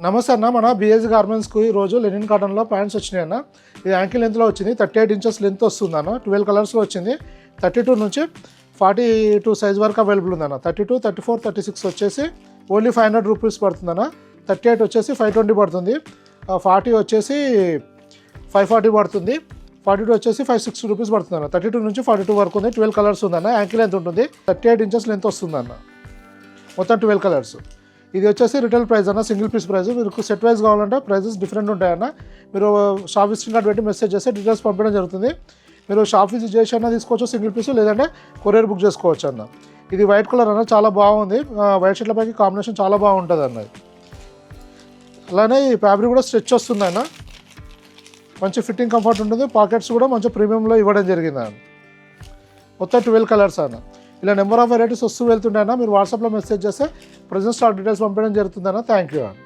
నమస్తే అన్న, మన బిఎస్ గార్మెంట్స్కి ఈరోజు లెనిన్ కాటన్లో ప్యాంట్స్ వచ్చినాయి అన్న. ఇది యాంకిల్ లెంత్లో వచ్చింది, 38 ఇంచెస్ లెంత్ వస్తుంది అన్న. 12 కలర్స్లో వచ్చింది. 32 నుంచి 42 సైజ్ వరకు అవైలబుల్ ఉందన్న. 32, 34, 36 వచ్చేసి ఓన్లీ 500 రూపీస్ పడుతుంది అన్న. 38 వచ్చేసి 520 పడుతుంది. 40 వచ్చేసి 540 పడుతుంది. 42 వచ్చేసి 560 రూపీస్ పడుతుంది అన్న. 32 నుంచి 42 వరకు ఉంది. 12 కలర్స్ ఉందన్న. యాంకిల్ లెంత్ ఉంటుంది. 38 ఇంచెస్ లెంత్ వస్తుంది అన్న. మొత్తం 12 కలర్స్. ఇది వచ్చేసి రిటైల్ ప్రైస్ అన్న, సింగిల్ పీస్ ప్రైస్. మీకు సెట్ వైజ్ కావాలంటే ప్రైజెస్ డిఫరెంట్ ఉంటాయన్న. మీరు షాప్ విజిటింగ్ కార్డ్ పెట్టి మెసేజ్ చేస్తే డీటెయిల్స్ పంపించడం జరుగుతుంది. మీరు షాప్ విజిట్ చేసి అన్న తీసుకోవచ్చు సింగిల్ పీస్, లేదంటే కొరియర్ బుక్ చేసుకోవచ్చు అన్న. ఇది వైట్ కలర్ అన్న, చాలా బాగుంది. వైట్ షర్ట్ల పైకి కాంబినేషన్ చాలా బాగుంటుంది అన్న. అలానే ఈ ఫ్యాబ్రిక్ కూడా స్ట్రెచ్ వస్తుంది అన్న. మంచి ఫిట్టింగ్ కంఫర్ట్ ఉంటుంది. పాకెట్స్ కూడా మంచి ప్రీమియంలో ఇవ్వడం జరిగింది అన్న. మొత్తం 12 కలర్స్ అన్న. ఇలా నెంబర్ ఆఫ్ వెరైటీస్ వస్తూ వెళ్తుంటాయన్నా. మీరు వాట్సాప్లో మెసేజ్ చేస్తే ప్రజెంట్ స్టాక్ డీటెయిల్స్ పంపించడం జరుగుతుందన్న. థ్యాంక్ యూ అన్న.